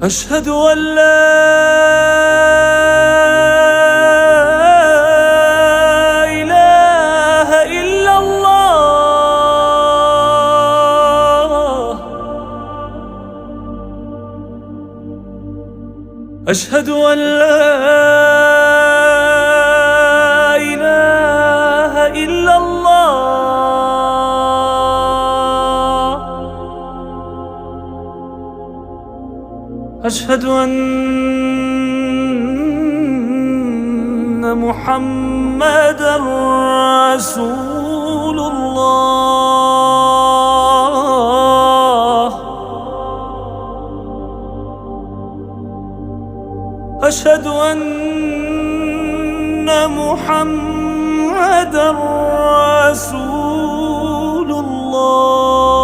أشهد أن لا إله إلا الله. أشهد أن لا إله إلا الله. أشهد أن محمدًا رسول الله. أشهد أن محمدًا رسول الله.